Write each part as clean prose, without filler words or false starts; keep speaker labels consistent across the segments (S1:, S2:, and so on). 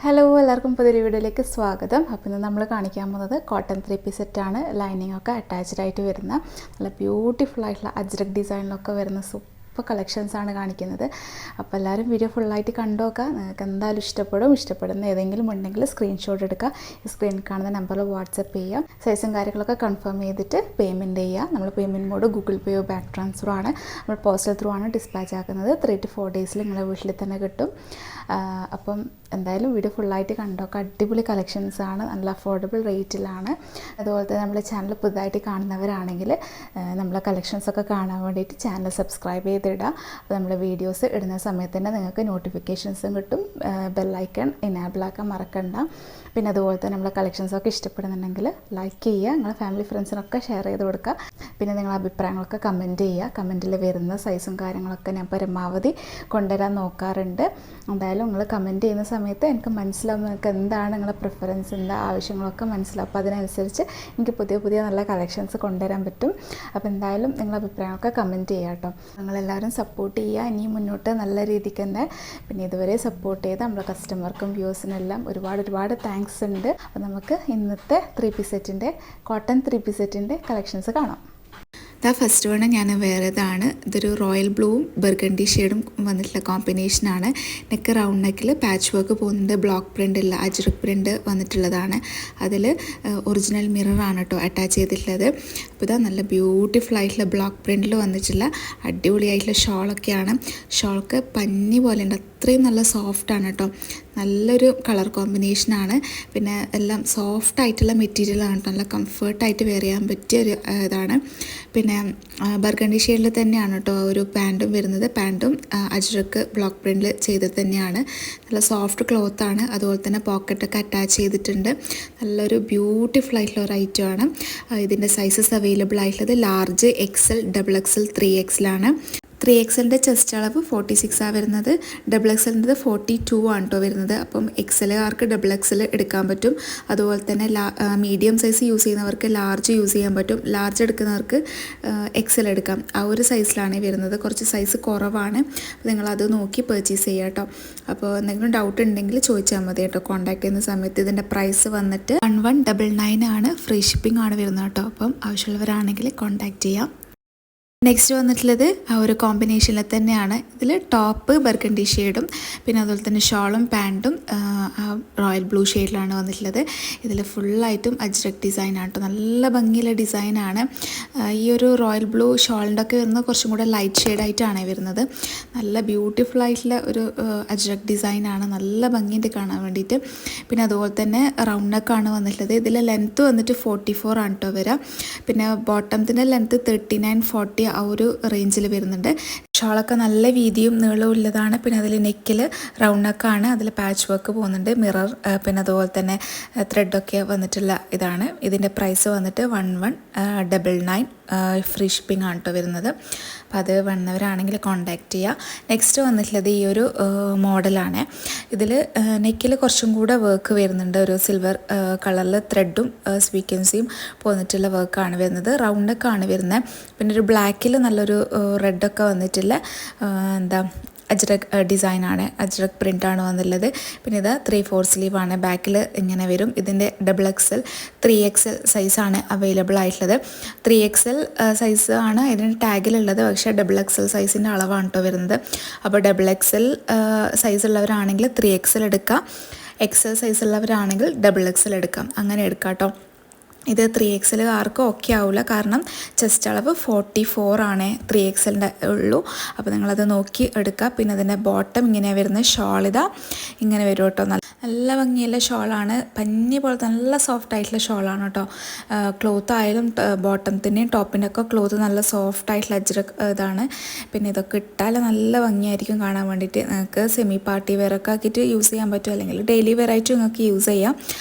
S1: Hello എല്ലാവർക്കും പുതിയൊരു വീഡിയോയിലേക്ക് സ്വാഗതം. അപ്പോൾ ഇന്ന് നമ്മൾ കാണിക്കാൻ പോകുന്നത് കോട്ടൺ 3 പീസ് സെറ്റാണ്. ലൈനിങ് ഒക്കെ അറ്റാച്ച്ഡ് ആയിട്ട് വരുന്ന നല്ല ബ്യൂട്ടിഫുൾ ആയിട്ടുള്ള അജ്രക് ഡിസൈനിലൊക്കെ വരുന്ന സൂപ്പർ കളക്ഷൻസാണ് കാണിക്കുന്നത്. അപ്പോൾ എല്ലാവരും വീഡിയോ ഫുള്ളായിട്ട് കണ്ടോക്കുക. നിങ്ങൾക്ക് എന്തായാലും ഇഷ്ടപ്പെടുന്ന ഏതെങ്കിലും ഉണ്ടെങ്കിൽ സ്ക്രീൻഷോട്ട് എടുക്കുക. ഈ സ്ക്രീനിൽ കാണുന്ന നമ്പറിൽ വാട്സപ്പ് ചെയ്യുക. സൈസും കാര്യങ്ങളൊക്കെ കൺഫേം ചെയ്തിട്ട് പേയ്മെൻറ്റ് ചെയ്യുക. നമ്മൾ പേയ്മെൻറ്റ് മോഡ് ഗൂഗിൾ പേയോ ബാങ്ക് ട്രാൻസ്ഫറോ ആണ്. നമ്മൾ പോസ്റ്റൽ ത്രൂ ആണ് ഡിസ്പാച്ച് ആക്കുന്നത്. 3 to 4 ഡേയ്സിൽ നിങ്ങളുടെ വീട്ടിൽ തന്നെ കിട്ടും. അപ്പം എന്തായാലും വീഡിയോ ഫുള്ളായിട്ട് കണ്ടോക്കുക. അടിപൊളി കളക്ഷൻസാണ്, നല്ല അഫോർഡബിൾ റേറ്റിലാണ്. അതുപോലെ തന്നെ നമ്മുടെ ചാനൽ പുതുതായിട്ട് കാണുന്നവരാണെങ്കിൽ നമ്മളെ കളക്ഷൻസൊക്കെ കാണാൻ വേണ്ടിയിട്ട് ചാനൽ സബ്സ്ക്രൈബ് ചെയ്തിടുക. അപ്പോൾ നമ്മൾ വീഡിയോസ് ഇടുന്ന സമയത്ത് തന്നെ നിങ്ങൾക്ക് നോട്ടിഫിക്കേഷൻസും കിട്ടും. ബെല്ലൈക്കൺ എനേബിൾ ആക്കാൻ മറക്കണ്ട. പിന്നെ അതുപോലെ തന്നെ നമ്മളെ കളക്ഷൻസൊക്കെ ഇഷ്ടപ്പെടുന്നുണ്ടെങ്കിൽ ലൈക്ക് ചെയ്യുക, നിങ്ങളെ ഫാമിലി ഫ്രണ്ട്സിനൊക്കെ ഷെയർ ചെയ്ത് കൊടുക്കുക. പിന്നെ നിങ്ങളുടെ അഭിപ്രായങ്ങളൊക്കെ കമൻറ്റ് ചെയ്യുക. കമൻറ്റിൽ വരുന്ന സൈസും കാര്യങ്ങളൊക്കെ ഞാൻ പരമാവധി കൊണ്ടുവരാൻ നോക്കാറുണ്ട്. എന്തായാലും നിങ്ങൾ കമൻറ്റ് ചെയ്യുന്ന സമയത്ത് എനിക്ക് മനസ്സിലാവും നിങ്ങൾക്ക് എന്താണ് നിങ്ങളുടെ പ്രിഫറൻസ്, എന്താ ആവശ്യങ്ങളൊക്കെ മനസ്സിലാവും. അപ്പോൾ അതിനനുസരിച്ച് എനിക്ക് പുതിയ നല്ല കളക്ഷൻസ് കൊണ്ടുവരാൻ പറ്റും. അപ്പോൾ എന്തായാലും നിങ്ങളുടെ അഭിപ്രായമൊക്കെ കമൻറ്റ് ചെയ്യുക കേട്ടോ. നിങ്ങളെല്ലാവരും സപ്പോർട്ട് ചെയ്യുക. ഇനിയും മുന്നോട്ട് നല്ല രീതിക്ക് തന്നെ പിന്നെ ഇതുവരെ സപ്പോർട്ട് ചെയ്ത് നമ്മുടെ കസ്റ്റമർക്കും വ്യൂസിനെല്ലാം ഒരുപാട് താങ്ക്സ് ഉണ്ട്. അപ്പോൾ നമുക്ക് ഇന്നത്തെ 3 പീസ് സെറ്റിൻ്റെ കോട്ടൺ 3 പീസ് സെറ്റിൻ്റെ കളക്ഷൻസ് കാണാം. ഇതാ ഫസ്റ്റ് വണ് ഞാൻ വേറേതാണ്. ഇതൊരു റോയൽ ബ്ലൂവും ബർഗണ്ടി ഷെയ്ഡും വന്നിട്ടുള്ള കോമ്പിനേഷനാണ്. നെക്ക് റൗണ്ട് നെക്കിൽ പാച്ച് വർക്ക് പോകുന്നുണ്ട്. ബ്ലോക്ക് പ്രിൻ്റ് ഇല്ല, അജ്രക് പ്രിൻ്റ് വന്നിട്ടുള്ളതാണ്. അതിൽ ഒറിജിനൽ മിററാണ് കേട്ടോ അറ്റാച്ച് ചെയ്തിട്ടുള്ളത്. അപ്പോൾ ഇതാ നല്ല ബ്യൂട്ടിഫുൾ ആയിട്ടുള്ള ബ്ലോക്ക് പ്രിൻറ്റിൽ വന്നിട്ടുള്ള അടിപൊളിയായിട്ടുള്ള ഷോളൊക്കെയാണ്. ഷോൾക്ക് പഞ്ഞി പോലെ ഉണ്ട്, അത്രയും നല്ല സോഫ്റ്റാണ് കേട്ടോ. നല്ലൊരു കളർ കോമ്പിനേഷനാണ്. പിന്നെ എല്ലാം സോഫ്റ്റ് ആയിട്ടുള്ള മെറ്റീരിയലാണ് കേട്ടോ. നല്ല കംഫർട്ടായിട്ട് വെയർ ചെയ്യാൻ പറ്റിയ ഒരു ഇതാണ്. പിന്നെ ബർഗണ്ടി ഷെയ്ഡിൽ തന്നെയാണ് കേട്ടോ ഒരു പാൻറ്റും വരുന്നത്. പാൻറ്റും അജ്രക്ക് ബ്ലോക്ക് പ്രിൻറ്റിൽ ചെയ്തത് തന്നെയാണ്. നല്ല സോഫ്റ്റ് ക്ലോത്താണ്. അതുപോലെ തന്നെ പോക്കറ്റൊക്കെ അറ്റാച്ച് ചെയ്തിട്ടുണ്ട്. നല്ലൊരു ബ്യൂട്ടിഫുൾ ആയിട്ടുള്ള ഒരു ഐറ്റമാണ്. ഇതിൻ്റെ സൈസസ് അവൈലബിൾ ആയിട്ടുള്ളത് ലാർജ്, XL, XXL, 3XL. 3XLൻ്റെ ചെസ്റ്റ് അളവ് 46 വരുന്നത്. XXLൻ്റെ 42 ആണ് കേട്ടോ വരുന്നത്. അപ്പം XLകാർക്ക് XXL എടുക്കാൻ പറ്റും. അതുപോലെ തന്നെ മീഡിയം സൈസ് യൂസ് ചെയ്യുന്നവർക്ക് ലാർജ് യൂസ് ചെയ്യാൻ പറ്റും. ലാർജ് എടുക്കുന്നവർക്ക് XL എടുക്കാം. ആ ഒരു സൈസിലാണ് വരുന്നത്. കുറച്ച് സൈസ് കുറവാണ്. അപ്പോൾ നിങ്ങളത് നോക്കി പർച്ചേസ് ചെയ്യുക കേട്ടോ. അപ്പോൾ എന്തെങ്കിലും ഡൗട്ട് ഉണ്ടെങ്കിൽ ചോദിച്ചാൽ മതി കേട്ടോ. കോൺടാക്ട് ചെയ്യുന്ന സമയത്ത് ഇതിൻ്റെ പ്രൈസ് വന്നിട്ട് 1199 ആണ്. ഫ്രീ ഷിപ്പിംഗ് ആണ് വരുന്നത് കേട്ടോ. അപ്പം ആവശ്യമുള്ളവരാണെങ്കിൽ കോൺടാക്ട് ചെയ്യാം. നെക്സ്റ്റ് വന്നിട്ടുള്ളത് ആ ഒരു കോമ്പിനേഷനിൽ തന്നെയാണ്. ഇതിൽ ടോപ്പ് ബർഗണ്ടി ഷെയ്ഡും പിന്നെ അതുപോലെ തന്നെ ഷോളും പാൻറ്റും റോയൽ ബ്ലൂ ഷെയ്ഡിലാണ് വന്നിട്ടുള്ളത്. ഇതിൽ ഫുള്ളായിട്ടും അജ്രക് ഡിസൈനാണ് കേട്ടോ. നല്ല ഭംഗിയുള്ള ഡിസൈനാണ്. ഈ ഒരു റോയൽ ബ്ലൂ ഷോളിൻ്റെ ഒക്കെ വരുന്നത് കുറച്ചും കൂടെ ലൈറ്റ് ഷെയ്ഡായിട്ടാണ് വരുന്നത്. നല്ല ബ്യൂട്ടിഫുൾ ആയിട്ടുള്ള ഒരു അജ്രക് ഡിസൈനാണ്. നല്ല ഭംഗിയുണ്ട് കാണാൻ വേണ്ടിയിട്ട്. പിന്നെ അതുപോലെ തന്നെ റൗണ്ട് നെക്കാണ് വന്നിട്ടുള്ളത്. ഇതിൽ ലെങ്ത്ത് വന്നിട്ട് 44 ആണ് കേട്ടോ വരിക. പിന്നെ ബോട്ടത്തിൻ്റെ ലെങ്ത്ത് 39-40 ആ ഒരു റേഞ്ചിൽ വരുന്നുണ്ട്. ഷോളൊക്കെ നല്ല വീതിയും നീളവും ഉള്ളതാണ്. പിന്നെ അതിൽ നെക്കിൽ റൗണ്ട് നെക്കാണ്. അതിൽ പാച്ച് വർക്ക് പോകുന്നുണ്ട്, മിറർ പിന്നെ അതുപോലെ തന്നെ ത്രെഡൊക്കെ വന്നിട്ടുള്ള ഇതാണ്. ഇതിൻ്റെ പ്രൈസ് വന്നിട്ട് 1199 ഫ്രീ ഷിപ്പിംഗ് ആണ് കേട്ടോ വരുന്നത്. അപ്പോൾ അത് വന്നവരാണെങ്കിൽ കോൺടാക്റ്റ് ചെയ്യുക. നെക്സ്റ്റ് വന്നിട്ടുള്ളത് ഈ ഒരു മോഡലാണ്. ഇതിൽ നെക്കിൽ കുറച്ചും കൂടെ വർക്ക് വരുന്നുണ്ട്. ഒരു സിൽവർ കളറിൽ ത്രെഡും സ്വീക്വൻസിയും പോന്നിട്ടുള്ള വർക്കാണ് വരുന്നത്. റൗണ്ട് നെക്കാണ് വരുന്നത്. പിന്നെ ഒരു ബ്ലാക്കിൽ നല്ലൊരു റെഡൊക്കെ വന്നിട്ടുള്ള അജ്രക് ഡിസൈനാണ്, അജ്രക് പ്രിൻ്റാണ് വന്നുള്ളത്. പിന്നെ ഇത് 3/4 സ്ലീവാണ്. ബാക്കിൽ ഇങ്ങനെ വരും. ഇതിൻ്റെ XXL, 3XL സൈസാണ് അവൈലബിൾ ആയിട്ടുള്ളത്. 3XL സൈസ് ആണ് ഇതിന് ടാഗിലുള്ളത്. പക്ഷേ XXL സൈസിൻ്റെ അളവാണ് കേട്ടോ വരുന്നത്. അപ്പോൾ XXL സൈസ് ഉള്ളവരാണെങ്കിൽ 3XL എടുക്കാം. XL സൈസ് ഉള്ളവരാണെങ്കിൽ XXL എടുക്കാം. അങ്ങനെ എടുക്കാം കേട്ടോ. ഇത് 3XL ആർക്കും ഓക്കെ ആവില്ല. കാരണം ചെസ്റ്റ് അളവ് 44 ആണ് 3XLൻ്റെ ഉള്ളൂ. അപ്പോൾ നിങ്ങളത് നോക്കി എടുക്കുക. പിന്നെ അതിൻ്റെ ബോട്ടം ഇങ്ങനെ വരുന്ന ഷോൾ ഇതാ ഇങ്ങനെ വരും കേട്ടോ. നല്ല ഭംഗിയുള്ള ഷോളാണ്. പഞ്ഞി പോലത്തെ നല്ല സോഫ്റ്റ് ആയിട്ടുള്ള ഷോളാണ് കേട്ടോ. ക്ലോത്ത് ആയാലും ബോട്ടത്തിൻ്റെയും ടോപ്പിൻ്റെ ഒക്കെ ക്ലോത്ത് നല്ല സോഫ്റ്റ് ആയിട്ടുള്ള അജ്രക് ഇതാണ്. പിന്നെ ഇതൊക്കെ ഇട്ടാൽ നല്ല ഭംഗിയായിരിക്കും കാണാൻ വേണ്ടിയിട്ട്. നിങ്ങൾക്ക് സെമി പാർട്ടി വെയർ ഒക്കെ ആക്കിയിട്ട് യൂസ് ചെയ്യാൻ പറ്റും. അല്ലെങ്കിൽ ഡെയിലി വെയർ ആയിട്ട് നിങ്ങൾക്ക് യൂസ് ചെയ്യാം.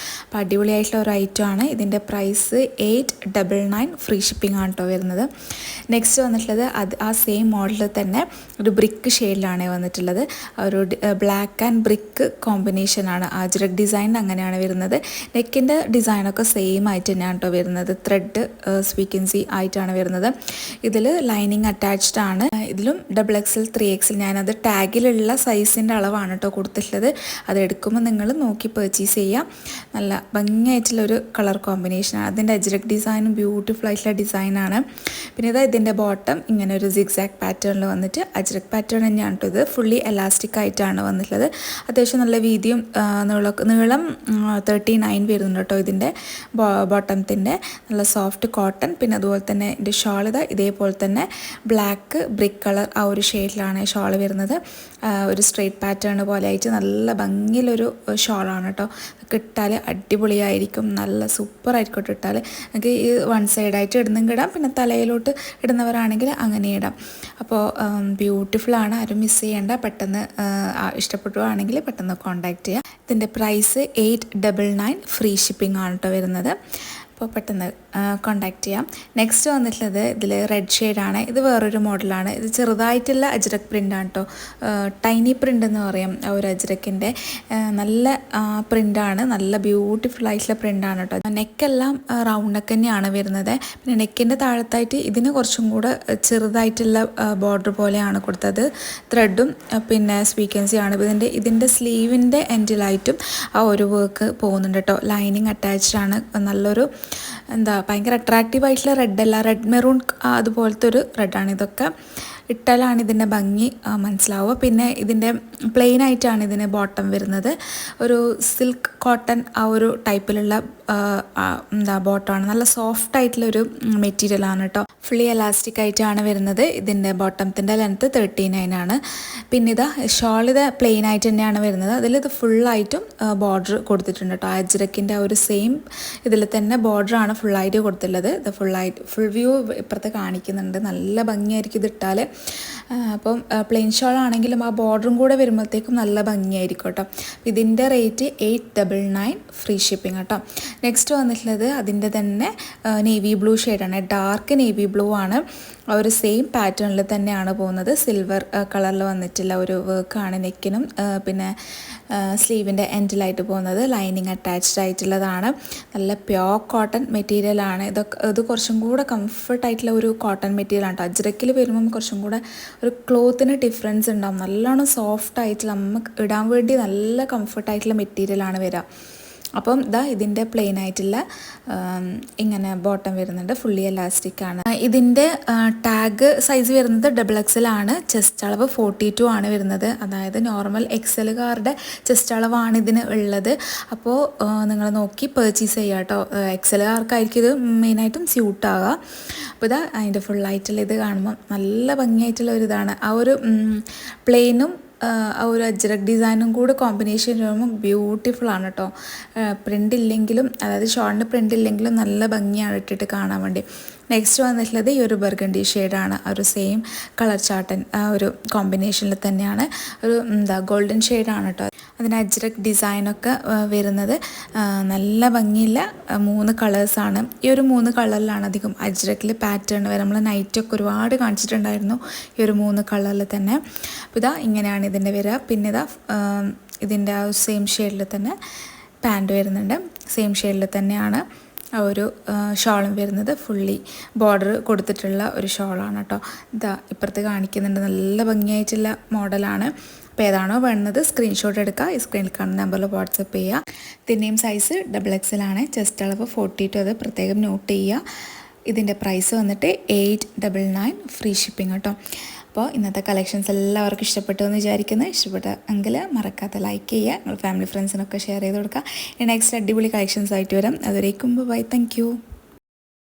S1: അപ്പോൾ അടിപൊളിയായിട്ടുള്ള ഒരു ഐറ്റമാണ്. ഇതിൻ്റെ പ്രൈസ് പ്രൈസ് 899 ഫ്രീ ഷിപ്പിംഗ് ആണ് കേട്ടോ വരുന്നത്. നെക്സ്റ്റ് വന്നിട്ടുള്ളത് ആ സെയിം മോഡലിൽ തന്നെ ഒരു ബ്രിക്ക് ഷെയ്ഡിലാണ് വന്നിട്ടുള്ളത്. ഒരു ബ്ലാക്ക് ആൻഡ് ബ്രിക്ക് കോമ്പിനേഷനാണ്. അജ്രക് ഡിസൈൻ അങ്ങനെയാണ് വരുന്നത്. നെക്കിൻ്റെ ഡിസൈനൊക്കെ സെയിം ആയിട്ട് തന്നെയാണ് കേട്ടോ വരുന്നത്. ത്രെഡ് സ്വീക്കൻസി ആയിട്ടാണ് വരുന്നത്. ഇതിൽ ലൈനിങ് അറ്റാച്ച്ഡ് ആണ്. ഇതിലും XXL 3XL ഞാനത് ടാഗിലുള്ള സൈസിൻ്റെ അളവാണ് കേട്ടോ കൊടുത്തിട്ടുള്ളത്. അത് എടുക്കുമ്പോൾ നിങ്ങൾ നോക്കി പർച്ചേസ് ചെയ്യാം. നല്ല ഭംഗിയായിട്ടുള്ളൊരു കളർ കോമ്പിനേഷനാണ്. അതിൻ്റെ അജ്രക് ഡിസൈനും ബ്യൂട്ടിഫുൾ ആയിട്ടുള്ള ഡിസൈനാണ്. പിന്നെ ഇതാ ഇതിൻ്റെ ബോട്ടം ഇങ്ങനെ ഒരു സിഗ്സാഗ് പാറ്റേണിൽ വന്നിട്ട് അജ്രക് പാറ്റേൺ തന്നെയാണ് കേട്ടോ. ഇത് ഫുള്ളി എലാസ്റ്റിക് ആയിട്ടാണ് വന്നിട്ടുള്ളത്. അത്യാവശ്യം നല്ല വീതിയും നീളം 39 വരുന്നുണ്ട് കേട്ടോ ഇതിൻ്റെ ബോട്ടത്തിൻ്റെ. നല്ല സോഫ്റ്റ് കോട്ടൺ. പിന്നെ അതുപോലെ തന്നെ ഇതിൻ്റെ ഷോൾ ഇതേപോലെ തന്നെ ബ്ലാക്ക് ബ്രിക്ക് കളർ ആ ഒരു ഷെയ്ഡിലാണ് ഷോൾ വരുന്നത്. ഒരു സ്ട്രെയിറ്റ് പാറ്റേൺ പോലെ ആയിട്ട് നല്ല ഭംഗിയിലൊരു ഷോളാണ് കേട്ടോ. ഇട്ടാൽ അടിപൊളിയായിരിക്കും. നല്ല സൂപ്പറായിരിക്കും ഇട്ടാൽ. നമുക്ക് ഈ വൺ സൈഡായിട്ട് ഇടുന്നെങ്കിൽ ഇടാം, പിന്നെ തലയിലോട്ട് ഇടുന്നവരാണെങ്കിൽ അങ്ങനെ ഇടാം. അപ്പോൾ ബ്യൂട്ടിഫുള്ളാണ്. ആരും മിസ് ചെയ്യേണ്ട. പെട്ടെന്ന് ഇഷ്ടപ്പെടുകയാണെങ്കിൽ പെട്ടെന്ന് കോൺടാക്റ്റ് ചെയ്യാം. ഇതിൻ്റെ പ്രൈസ് 899 ഫ്രീ ഷിപ്പിംഗ് ആണ് കേട്ടോ വരുന്നത്. അപ്പോൾ പെട്ടെന്ന് കോണ്ടാക്ട് ചെയ്യാം. നെക്സ്റ്റ് വന്നിട്ടുള്ളത് ഇതിൽ റെഡ് ഷെയ്ഡാണ്. ഇത് വേറൊരു മോഡലാണ്. ഇത് ചെറുതായിട്ടുള്ള അജ്രക് പ്രിൻ്റാണ് കേട്ടോ. ടൈനി പ്രിൻ്റ് എന്ന് പറയും ആ ഒരു അജ്രക്കിൻ്റെ. നല്ല പ്രിൻ്റാണ്. നല്ല ബ്യൂട്ടിഫുൾ ആയിട്ടുള്ള പ്രിൻ്റാണ് കേട്ടോ. നെക്കെല്ലാം റൗണ്ട് നെക്ക് തന്നെയാണ് വരുന്നത്. പിന്നെ നെക്കിൻ്റെ താഴത്തായിട്ട് ഇതിന് കുറച്ചും കൂടെ ചെറുതായിട്ടുള്ള ബോർഡർ പോലെയാണ് കൊടുത്തത്. ത്രെഡും പിന്നെ സ്വീക്കൻസിയാണ്. ഇതിൻ്റെ സ്ലീവിൻ്റെ എൻഡിലായിട്ടും ആ ഒരു വർക്ക് പോകുന്നുണ്ട് കേട്ടോ. ലൈനിങ് അറ്റാച്ച്ഡ് ആണ്. നല്ലൊരു ഭയങ്കര അട്രാക്റ്റീവ് ആയിട്ടുള്ള റെഡല്ല, റെഡ് മെറൂൺ അതുപോലത്തെ ഒരു റെഡാണ്. ഇതൊക്കെ ഇട്ടാലാണ് ഇതിൻ്റെ ഭംഗി മനസ്സിലാവുക. പിന്നെ ഇതിൻ്റെ പ്ലെയിൻ ആയിട്ടാണ് ഇതിന് ബോട്ടം വരുന്നത്. ഒരു സിൽക്ക് കോട്ടൺ ആ ഒരു ടൈപ്പിലുള്ള ബോട്ടമാണ്. നല്ല സോഫ്റ്റ് ആയിട്ടുള്ളൊരു മെറ്റീരിയലാണ് കേട്ടോ. ഫുള്ളി എലാസ്റ്റിക് ആയിട്ടാണ് വരുന്നത്. ഇതിൻ്റെ ബോട്ടത്തിൻ്റെ ലെങ്ത്ത് 39 ആണ്. പിന്നെ ഷോൾ പ്ലെയിൻ ആയിട്ട് തന്നെയാണ് വരുന്നത്. അതിലിത് ഫുള്ളായിട്ടും ബോർഡർ കൊടുത്തിട്ടുണ്ട് കേട്ടോ. അജ്രക്കിൻ്റെ ആ ഒരു സെയിം ഇതിൽ തന്നെ ബോർഡറാണ് ഫുള്ളായിട്ട് കൊടുത്തിട്ടുള്ളത്. ഇത് ഫുൾ വ്യൂ ഇപ്പുറത്ത് കാണിക്കുന്നുണ്ട്. നല്ല ഭംഗിയായിരിക്കും ഇതിട്ടാൽ. അപ്പം പ്ലെയിൻ ഷോൾ ആണെങ്കിലും ആ ബോർഡറും കൂടെ വരുമ്പോഴത്തേക്കും നല്ല ഭംഗിയായിരിക്കും കേട്ടോ. ഇതിൻ്റെ റേറ്റ് 899 ഫ്രീ ഷിപ്പിംഗ് കേട്ടോ. നെക്സ്റ്റ് വന്നിട്ടുള്ളത് അതിൻ്റെ തന്നെ നേവി ബ്ലൂ ഷെയ്ഡാണ്. ഡാർക്ക് നേവി ബ്ലൂ ആണ്. ആ ഒരു സെയിം പാറ്റേണിൽ തന്നെയാണ് പോകുന്നത്. സിൽവർ കളറിൽ വന്നിട്ടുള്ള ഒരു വർക്കാണ് നെക്കിനും പിന്നെ സ്ലീവിൻ്റെ എൻഡിലായിട്ട് പോകുന്നത്. ലൈനിങ് അറ്റാച്ച്ഡ് ആയിട്ടുള്ളതാണ്. നല്ല പ്യോർ കോട്ടൺ മെറ്റീരിയലാണ്. ഇത് കുറച്ചും കൂടെ കംഫർട്ടായിട്ടുള്ള ഒരു കോട്ടൺ മെറ്റീരിയലാണ് കേട്ടോ. അജ്രക്കിൽ വരുമ്പം കുറച്ചും കൂടെ ഒരു ക്ലോത്തിന് ഡിഫറൻസ് ഉണ്ടാവും. നല്ലോണം സോഫ്റ്റ് ആയിട്ടുള്ള നമുക്ക് ഇടാൻ വേണ്ടി നല്ല കംഫർട്ടായിട്ടുള്ള മെറ്റീരിയലാണ് വരിക. അപ്പം ഇതിൻ്റെ പ്ലെയിൻ ആയിട്ടുള്ള ഇങ്ങനെ ബോട്ടം വരുന്നുണ്ട്. ഫുള്ളി എലാസ്റ്റിക് ആണ്. ഇതിൻ്റെ ടാഗ് സൈസ് വരുന്നത് XXL ആണ്. ചെസ്റ്റ് അളവ് 42 ആണ് വരുന്നത്. അതായത് നോർമൽ XLകാരുടെ ചെസ്റ്റ് അളവാണ് ഇതിന് ഉള്ളത്. അപ്പോൾ നിങ്ങൾ നോക്കി പർച്ചേസ് ചെയ്യുക കേട്ടോ. XLകാർക്കായിരിക്കും ഇത് മെയിനായിട്ടും സ്യൂട്ടാവുക. അപ്പോൾ അതിൻ്റെ ഫുള്ളായിട്ടുള്ള ഇത് കാണുമ്പോൾ നല്ല ഭംഗിയായിട്ടുള്ള ഒരു ഇതാണ്. ആ ഒരു പ്ലെയിനും ആ ഒരു അജ്രക് ഡിസൈനും കൂടെ കോമ്പിനേഷൻ വരുമ്പോൾ ബ്യൂട്ടിഫുൾ ആണ് കേട്ടോ. പ്രിൻ്റ് ഇല്ലെങ്കിലും, അതായത് ഷോളിന് പ്രിൻ്റ് ഇല്ലെങ്കിലും നല്ല ഭംഗിയാണ് ഇട്ടിട്ട് കാണാൻ വേണ്ടി. നെക്സ്റ്റ് വന്നിട്ടുള്ളത് ഈ ഒരു ബർഗണ്ടി ഷെയ്ഡാണ്. ആ ഒരു സെയിം കളർ ചാർട്ടൻ ആ ഒരു കോമ്പിനേഷനിൽ തന്നെയാണ്. ഒരു ഗോൾഡൻ ഷെയ്ഡാണ് കേട്ടോ. അതിന് അജ്രക് ഡിസൈനൊക്കെ വരുന്നത്. നല്ല ഭംഗിയില്ല 3 കളേഴ്സാണ്. ഈ ഒരു 3 കളറിലാണ് അധികം അജ്രക്കിൽ പാറ്റേൺ വരും. നമ്മൾ നൈറ്റൊക്കെ ഒരുപാട് കാണിച്ചിട്ടുണ്ടായിരുന്നു ഈ ഒരു 3 കളറിൽ തന്നെ. അപ്പോൾ ഇങ്ങനെയാണ് ഇതിൻ്റെ വരിക. പിന്നെ ഇതിൻ്റെ ആ സെയിം ഷെയ്ഡിൽ തന്നെ പാൻറ് വരുന്നുണ്ട്. സെയിം ഷെയ്ഡിൽ തന്നെയാണ് ആ ഒരു ഷോളും വരുന്നത്. ഫുള്ളി ബോർഡർ കൊടുത്തിട്ടുള്ള ഒരു ഷോളാണ് കേട്ടോ. ഇപ്പുറത്ത് കാണിക്കുന്നുണ്ട്. നല്ല ഭംഗിയായിട്ടുള്ള മോഡലാണ്. അപ്പോൾ ഏതാണോ വേണ്ടത് സ്ക്രീൻഷോട്ട് എടുക്കുക. ഈ സ്ക്രീനിൽ കാണുന്ന നമ്പറിൽ വാട്സപ്പ് ചെയ്യുക. ഇതിൻ്റെയും സൈസ് XXL ആണ്. ചെസ്റ്റ് അളവ് 42. അത് പ്രത്യേകം നോട്ട് ചെയ്യുക. ഇതിൻ്റെ പ്രൈസ് വന്നിട്ട് 899 ഫ്രീ ഷിപ്പിംഗ് കേട്ടോ. അപ്പോൾ ഇന്നത്തെ കളക്ഷൻസ് എല്ലാവർക്കും ഇഷ്ടപ്പെട്ടു എന്ന് വിചാരിക്കുന്നു. ഇഷ്ടപ്പെട്ടെങ്കിൽ മറക്കാതെ ലൈക്ക് ചെയ്യുക. നിങ്ങൾ ഫാമിലി ഫ്രണ്ട്സിനൊക്കെ ഷെയർ ചെയ്ത് കൊടുക്കുക. നെക്സ്റ്റ് അടിപൊളി കളക്ഷൻസ് ആയിട്ട് വരാം. അതുവരേക്കും ബൈ. Thank you.